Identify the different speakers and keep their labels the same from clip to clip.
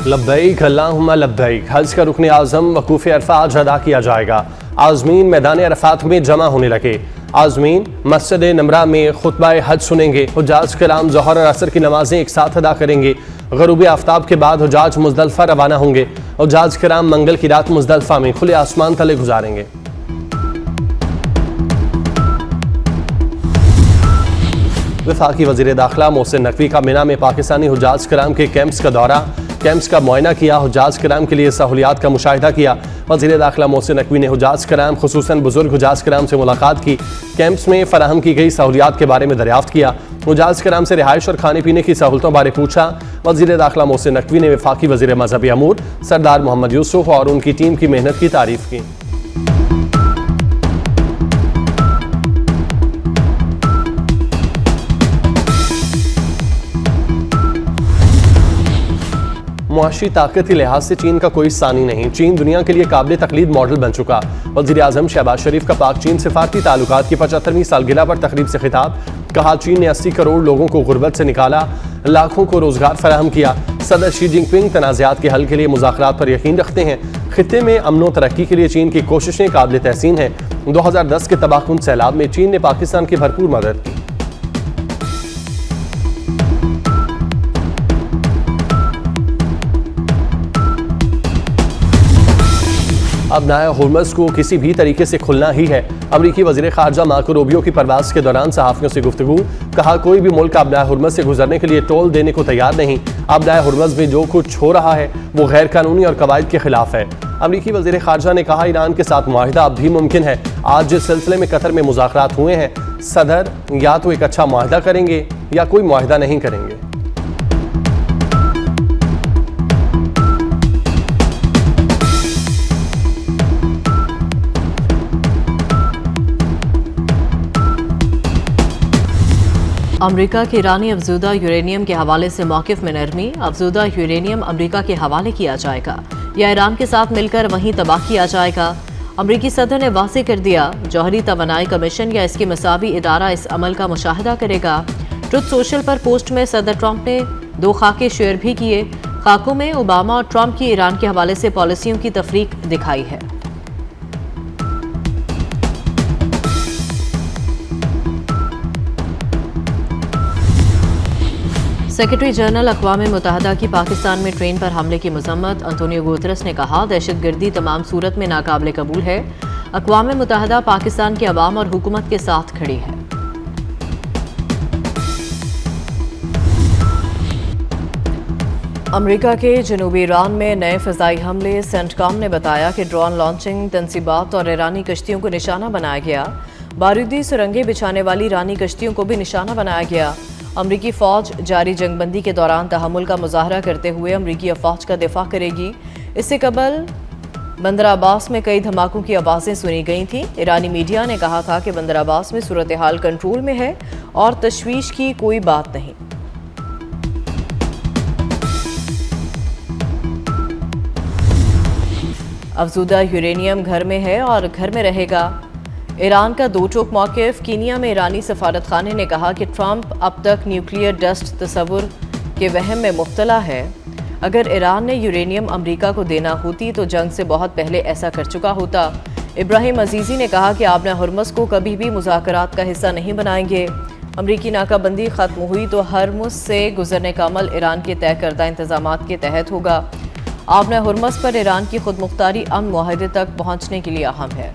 Speaker 1: लब्बैक अल्लाहुम्मा लब्बैक। हज का रुकन आज़म वकूफ़ अरफा आज अदा किया जाएगा। आज़मीन मैदान अरफात में जमा होने लगे। आज़मीन मस्जिद नमरा में खुतबा हज सुनेंगे। हुज्जाज कराम ज़ोहर और असर की नमाजें एक साथ अदा करेंगे। ग़ुरूब आफ्ताब के बाद हुज्जाज मुज़दलिफ़ा रवाना होंगे। हुज्जाज कराम मंगल की रात मुज़दलिफ़ा में खुले आसमान तले गुजारेंगे। वफाकी वज़ीर दाखिला मोहसिन नकवी का मिना में पाकिस्तानी हुज्जाज कराम के कैंप्स का दौरा, कैंप्स का मुआयना किया। हुज्जाज कराम के लिए सहूलियात का मुशाहिदा किया। वज़ीर दाखिला मोहसिन नकवी ने हुज्जाज कराम खुसूसन बुजुर्ग हुज्जाज कराम से मुलाकात की। कैंप्स में फराहम की गई सहूलियात के बारे में दरियाफ्त किया। हुज्जाज कराम से रिहाइश और खाने पीने की सहूलतों बारे पूछा। वज़ीर दाखिला मोहसिन नकवी ने वफाकी वज़ीर मज़हबी अमूर सरदार मोहम्मद यूसुफ और उनकी टीम की मेहनत की तारीफ की। मुआशी ताकत के लिहाज से चीन का कोई सानी नहीं। चीन दुनिया के लिए काबिल तकलीद मॉडल बन चुका। वज़ीर आज़म शहबाज शरीफ का पाक चीन सिफारती ताल्लुकात की 75वीं सालगिरह पर तकरीब से खिताब। कहा, चीन ने 80 करोड़ लोगों को गुर्बत से निकाला, लाखों को रोजगार फराहम किया। सदर शी जिनपिंग तनाज़ात के हल के लिए मुज़ाकरात पर यकीन रखते हैं। खित्ते में अमन व तरक्की के लिए चीन की कोशिशें काबिल तहसीन हैं। 2010 के तबाहकुन सैलाब में चीन ने पाकिस्तान की भरपूर मदद की। अब नाया हुर्मज़ को किसी भी तरीके से खुलना ही है। अमरीकी वज़ीर ख़ारजा मार्को रूबियो की परवाज़ के दौरान सहाफ़ियों से गुफ्तगू। कहा, कोई भी मुल्क अब नाया हुर्मज़ से गुजरने के लिए टोल देने को तैयार नहीं। अब नाया हुर्मज़ में जो कुछ हो रहा है वो गैर कानूनी और कवायद के खिलाफ है। अमरीकी वज़ीर ख़ारजा ने कहा, ईरान के साथ मुआहिदा अब भी मुमकिन है। आज जिस सिलसिले में कतर में मुज़ाकरात हुए हैं, सदर या तो एक अच्छा मुआहिदा करेंगे या कोई मुआहिदा नहीं करेंगे।
Speaker 2: अमरीका के ईरानी अफजूदा यूरेनियम के हवाले से मौक़िफ़ में नरमी। अफजूदा यूरेनियम अमरीका के हवाले किया जाएगा या ईरान के साथ मिलकर वहीं तबाह किया जाएगा। अमरीकी सदर ने वाज़ेह कर दिया, जौहरी तवानाई कमीशन या इसके मसावी इदारा इस अमल का मुशाहिदा करेगा। ट्रुथ सोशल पर पोस्ट में सदर ट्रंप ने 2 खाके शेयर भी किए। खाकों में ओबामा और ट्रंप की ईरान के हवाले से पॉलिसियों की तफरीक दिखाई है। सेक्रेटरी जनरल अक़वाम मुत्तहिदा की पाकिस्तान में ट्रेन पर हमले की मज़म्मत। अंतोनियो गुतरस ने कहा, दहशतगर्दी तमाम सूरत में नाकाबिल कबूल है। अक़वाम मुत्तहिदा पाकिस्तान के अवाम और हुकूमत के साथ खड़ी है। अमरीका के जनूबी ईरान में नए फ़िज़ाई हमले। सेंटकॉम ने बताया कि ड्रोन लॉन्चिंग तनसीबात और ईरानी कश्तियों को निशाना बनाया गया। बारूदी सुरंगें बिछाने वाली ईरानी कश्तियों को भी निशाना बनाया गया। अमरीकी फ़ौज जारी जंगबंदी के दौरान तहम्मुल का मुजाहरा करते हुए अमरीकी अफवाज का दिफा करेगी। इससे कबल बंदर अब्बास में कई धमाकों की आवाज़ें सुनी गई थीं। ईरानी मीडिया ने कहा था कि बंदर अब्बास में सूरत हाल कंट्रोल में है और तशवीश की कोई बात नहीं। अफजूदा यूरेनियम घर में है और घर में रहेगा। ईरान का दो टोक मौक़िफ़। कीनिया में ईरानी सफारत खाने ने कहा कि ट्रंप अब तक न्यूक्लियर डस्ट तस्वुर के वहम में मुब्तला है। अगर ईरान ने यूरेनियम अमरीका को देना होती तो जंग से बहुत पहले ऐसा कर चुका होता। इब्राहिम अजीज़ी ने कहा कि आपने हुर्मुज़ को कभी भी मुज़ाकरात का हिस्सा नहीं बनाएंगे। अमरीकी नाकाबंदी ख़त्म हुई तो हुर्मुज़ से गुजरने का अमल ईरान के तय करदा इंतज़ामात के तहत होगा। आपने हुर्मुज़ पर ईरान की खुद मुख्तारी अमन मुआहदे तक पहुँचने के लिए अहम है।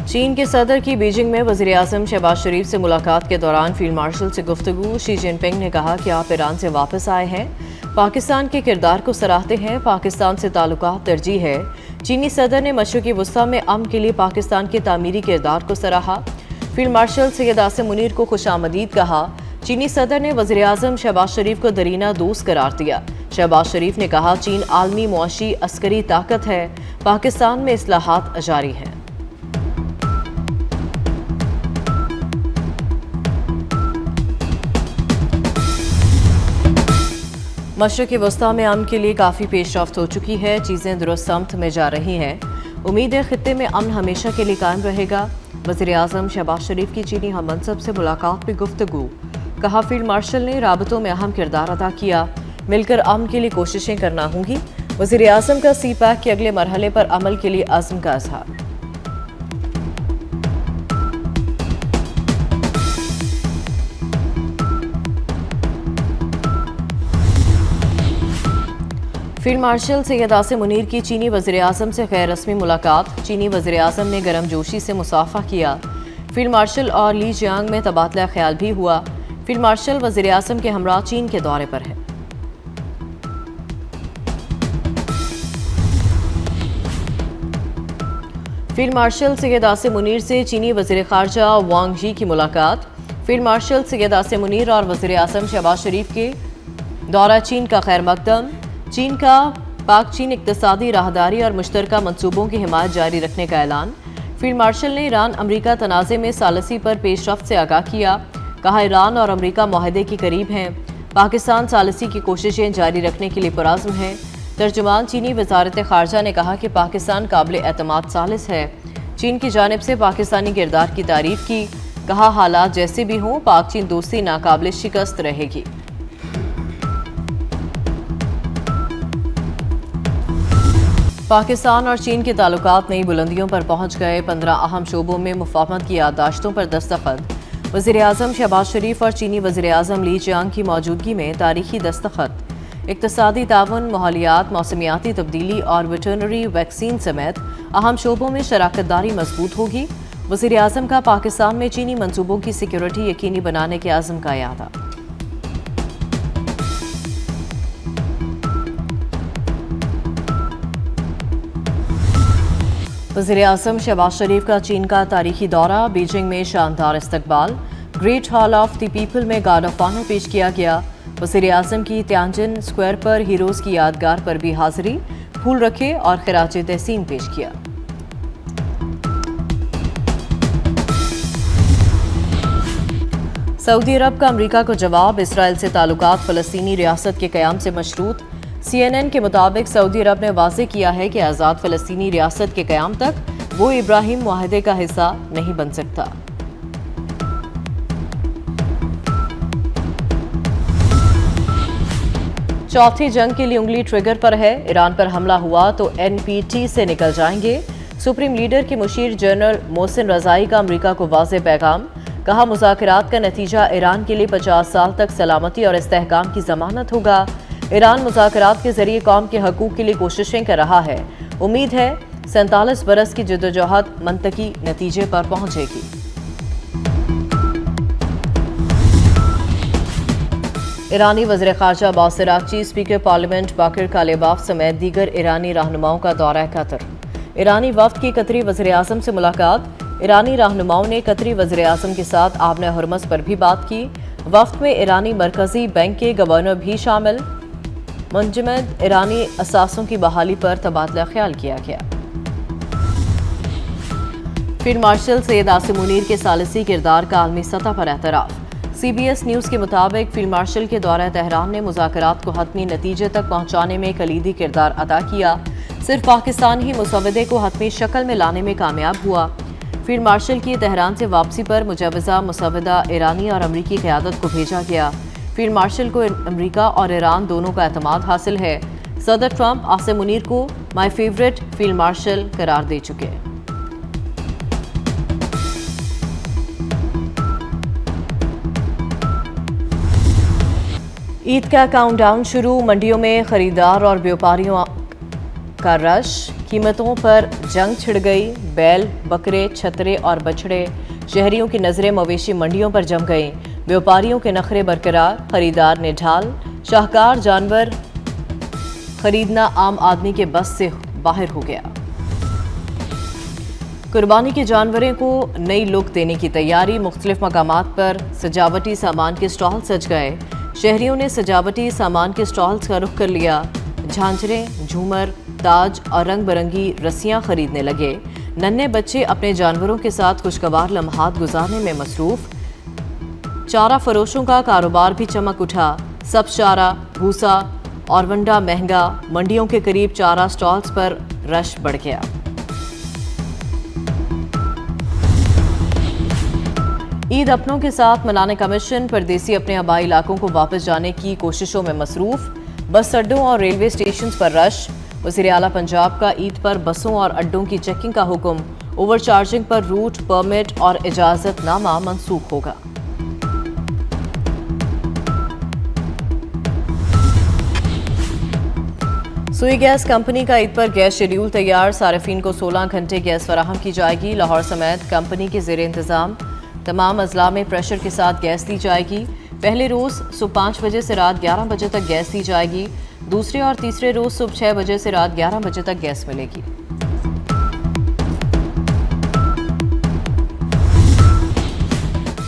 Speaker 2: चीन के सदर की बीजिंग में वज़ीर आज़म शहबाज शरीफ से मुलाकात के दौरान फील्ड मार्शल से गुफ्तगू। शी जिनपिंग ने कहा कि आप ईरान से वापस आए हैं, पाकिस्तान के किरदार को सराहते हैं, पाकिस्तान से ताल्लुकात तरजीह है। चीनी सदर ने मशरिक़ी वस्ता में अमन के लिए पाकिस्तान के तामीरी किरदार को सराहा। फील्ड मार्शल सैयद आसिम मुनीर को खुशामदीद कहा। चीनी सदर ने वज़ीर आज़म शहबाज शरीफ को दरीना दोस्त करार दिया। शहबाज शरीफ ने कहा, चीन आलमी मुआशी अस्करी ताकत है, पाकिस्तान में इस्लाहात जारी हैं। मशरिक़ी वस्ता में अमन के लिए काफ़ी पेशरफ्त हो चुकी है, चीज़ें दुरुस्त समत में जा रही हैं। उम्मीद है खित्ते में अमन हमेशा के लिए कायम रहेगा। वज़ीर-ए-आज़म शहबाज शरीफ की चीनी हम मनसब से मुलाकात में गुफ्तगू। कहा फील्ड मार्शल ने राबतों में अहम किरदार अदा किया, मिलकर अमन के लिए कोशिशें करना होंगी। वज़ीर-ए-आज़म का सी-पैक के अगले मरहले पर अमल के लिए अज़्म का इज़हार। फील्ड मार्शल सैयद आसिम मुनीर की चीनी वज़ीर-ए-आज़म से गैर रस्मी मुलाकात। चीनी वज़ीर-ए-आज़म ने गर्मजोशी से मुसाफा किया। फील्ड मार्शल और ली जियांग में तबादला ख्याल भी हुआ। फील्ड मार्शल वज़ीर-ए-आज़म के हमरा चीन के दौरे पर है। फील्ड मार्शल सैयद आसिम मुनीर से चीनी वज़ीर ख़ारजा वांग यी की मुलाकात। फील्ड मार्शल सैयद आसिम मुनीर और वज़ीर-ए-आज़म शहबाज शरीफ के दौरा चीन का खैर मकदम। चीन का पाक चीन इक़्तिसादी राहदारी और मुश्तरका मनसूबों की हिमायत जारी रखने का ऐलान। फील्ड मार्शल ने ईरान अमरीका तनाज़े में सालसी पर पेशरफ्त से आगाह किया। कहा ईरान और अमरीका मुआहदे के करीब हैं। पाकिस्तान सालसी की कोशिशें जारी रखने के लिए पुरअज़्म है। तर्जुमान चीनी वज़ारत ख़ारजा ने कहा कि पाकिस्तान काबिल एतमाद सालिस है। चीन की जानिब से पाकिस्तानी किरदार की तारीफ़ की। कहा हालात जैसे भी हों पाक चीन दोस्ती नाकाबिल शिकस्त रहेगी। पाकिस्तान और चीन के ताल्लुकात नई बुलंदियों पर पहुंच गए। 15 अहम शोबों में मुफाहमत की याददाश्तों पर दस्तखत। वज़ीर-ए-आज़म शहबाज शरीफ और चीनी वज़ीर-ए-आज़म ली जियांग की मौजूदगी में तारीखी दस्तखत। इक़्तिसादी ताउन, माहौलियात, मौसमियाती तब्दीली और वेटरनरी वैक्सीन समेत अहम शोबों में शराकत दारी मजबूत होगी। वज़ीर-ए-आज़म का पाकिस्तान में चीनी मनसूबों की सिक्योरिटी यकीनी बनाने के आज़म का यादा। वज़ीर-ए-आज़म शहबाज शरीफ का चीन का तारीखी दौरा। बीजिंग में शानदार इस्तकबाल। Great hall of the people में गार्ड ऑफ ऑनर पेश किया गया। वज़ीर-ए-आज़म की तियानजिन स्क्वायर पर हीरोज़ की यादगार पर भी हाजिरी। फूल रखे और खिराज तहसीन पेश किया। सऊदी अरब का अमरीका को जवाब। इसराइल से ताल्लुकात फ़लस्तीनी रियासत के क़याम से मशरूत। CNN के मुताबिक सऊदी अरब ने वाज़ेह किया है कि आज़ाद फ़लस्तीनी रियासत के क़याम तक वो इब्राहिम मुआहदे का हिस्सा नहीं बन सकता। चौथी जंग के लिए उंगली ट्रिगर पर है। ईरान पर हमला हुआ तो NPT से निकल जाएंगे। सुप्रीम लीडर के मुशीर जनरल मोहसिन रज़ाई का अमरीका को वाज़ेह पैगाम। कहा मुज़ाकरात का नतीजा ईरान के लिए 50 साल तक सलामती और इस्तेहकाम की ज़मानत होगा। ईरान मुज़ाकरात के जरिए कौम के हकूक़ के लिए कोशिशें कर रहा है। उम्मीद है 47 बरस की जद्दोजहद मंतकी नतीजे पर पहुंचेगी। ईरानी वज़ीर ख़ारजा अब्बास अराग़ची स्पीकर पार्लियामेंट बाकिर कालिबाफ समेत दीगर ईरानी रहनुमाओं का दौरा कतर। ईरानी वफ़द की कतरी वज़ीर-ए-आज़म से मुलाकात। ईरानी रहनुमाओं ने कतरी वज़ीर-ए-आज़म के साथ आबने हुर्मस पर भी बात की। वफ़द में ईरानी मरकज़ी बैंक के गवर्नर भी शामिल। मुंजमद ईरानी असासों की बहाली पर तबादला ख्याल किया गया। फील्ड मार्शल सैयद आसिम मुनीर के सालिसी किरदार का आलमी सतह पर एतराफ़। CBS न्यूज़ के मुताबिक फील्ड मार्शल के दौरा तेहरान ने मुज़ाकरात को हतमी नतीजे तक पहुँचाने में कलीदी किरदार अदा किया। सिर्फ पाकिस्तान ही मुसवदे को हतमी शक्ल में लाने में कामयाब हुआ। फील्ड मार्शल की तेहरान से वापसी पर मुजवज़ा मुसवदा ईरानी और अमरीकी क़यादत को भेजा गया। फील्ड मार्शल को अमरीका और ईरान दोनों का एतमाद हासिल है। सदर ट्रंप आसिम मुनीर को माई फेवरेट फील्ड मार्शल करार दे चुके हैं। ईद का काउंटडाउन शुरू। मंडियों में खरीदार और व्यापारियों का रश। कीमतों पर जंग छिड़ गई। बैल, बकरे, छतरे और बछड़े शहरियों की नज़रें मवेशी मंडियों पर जम गई। व्यापारियों के नखरे बरकरार। खरीदार ने ढाल। शाहकार जानवर खरीदना आम आदमी के बस से बाहर हो गया। कुर्बानी के जानवरों को नई लुक देने की तैयारी। मुख्तलिफ मकामात पर सजावटी सामान के स्टॉल सज गए। शहरियों ने सजावटी सामान के स्टॉल्स का रुख कर लिया। झांझरें, झूमर, ताज और रंग बिरंगी रस्सियां खरीदने लगे। नन्हे बच्चे अपने जानवरों के साथ खुशगवार लम्हात गुजारने में मसरूफ। चारा फरोशों का कारोबार भी चमक उठा। सब चारा, भूसा और वंडा महंगा। मंडियों के करीब चारा स्टॉल्स पर रश बढ़ गया। ईद अपनों के साथ मनाने का मिशन, परदेसी अपने आबाई इलाकों को वापस जाने की कोशिशों में मसरूफ। बस अड्डों और रेलवे स्टेशन पर रश। वज़ीर आला पंजाब का ईद पर बसों और अड्डों की चेकिंग का हुक्म। ओवरचार्जिंग पर रूट, परमिट और इजाजतनामा मंसूख होगा। सुई गैस कंपनी का ईद पर गैस शेड्यूल तैयार। सार्फिन को 16 घंटे गैस फराहम की जाएगी। लाहौर समेत कंपनी के ज़ेर इंतज़ाम तमाम अजला में प्रेशर के साथ गैस दी जाएगी। पहले रोज़ सुबह 5 बजे से रात 11 बजे तक गैस दी जाएगी। दूसरे और तीसरे रोज़ सुबह 6 बजे से रात 11 बजे तक गैस मिलेगी।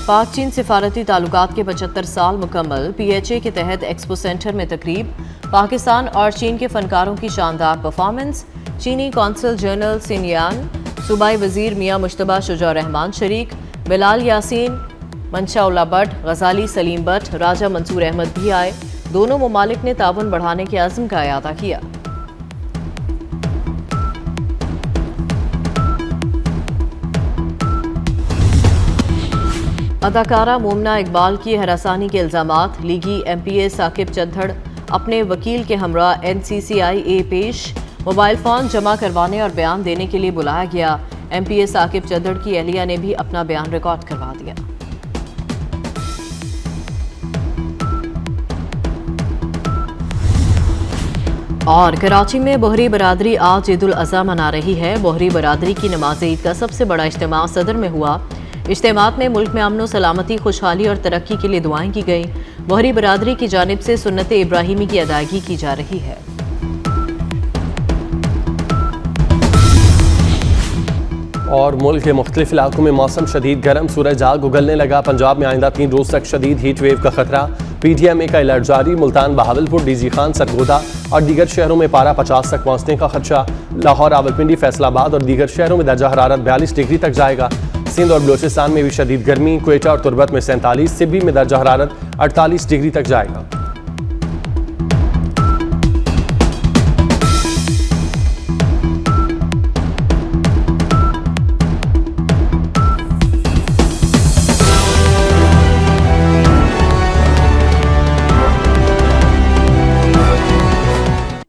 Speaker 2: पाक चीन सिफारती ताल्लुकात के 75 साल मुकम्मल। PHA के तहत एक्सपो सेंटर में तकरीब। पाकिस्तान और चीन के फनकारों की शानदार परफॉर्मेंस। चीनी कौंसल जनरल सिनयान, सूबाई वजीर मियां मुश्तबा शुजा रहमान शरीक, बिलाल यासीन, मंशाउल्लाह भट्ट, गजाली सलीम भट्ट, राजा मंसूर अहमद भी आए। दोनों ममालिक ने ताउन बढ़ाने के आज़म का अयादा किया। अदाकारा मोमना इकबाल की हरासानी के इल्जामात। लीगी MPA साकिब चंधड़ अपने वकील के हमरा NCCIA पेश। मोबाइल फ़ोन जमा करवाने और बयान देने के लिए बुलाया गया। MPA साकिब चंधड़ की अहलिया ने भी अपना बयान रिकॉर्ड करवा दिया। और कराची में बोहरी बरादरी आज ईद उल अज़हा मना रही है। बोहरी बरादरी की नमाज ईद का सबसे बड़ा इज्तिमा सदर में हुआ। इज्तिमात में मुल्क में अमन सलामती, खुशहाली और तरक्की के लिए दुआएं की गई। बोहरी बरादरी की जानिब से सुन्नत इब्राहिमी की अदायगी की जा रही है।
Speaker 1: और मुल्क के मुख्तलिफ इलाकों में मौसम शदीद गर्म, सूरज आग उगलने लगा। पंजाब में आइंदा 3 रोज तक शदीद हीट वेव का खतरा। PTMA का अलर्ट जारी। मुल्तान, बहावलपुर, DG खान, सरगोदा और दीगर शहरों में पारा 50 तक पहुंचने का खदशा। लाहौर, रावलपिंडी, फैसलाबाद और दीगर शहरों में दर्जा हरारत 42 डिग्री तक जाएगा। सिंध और बलोचिस्तान में भी शदीद गर्मी। क्वेटा और तुर्बत में 47, सिब्बी में दर्जा हरारत 48 डिग्री तक जाएगा।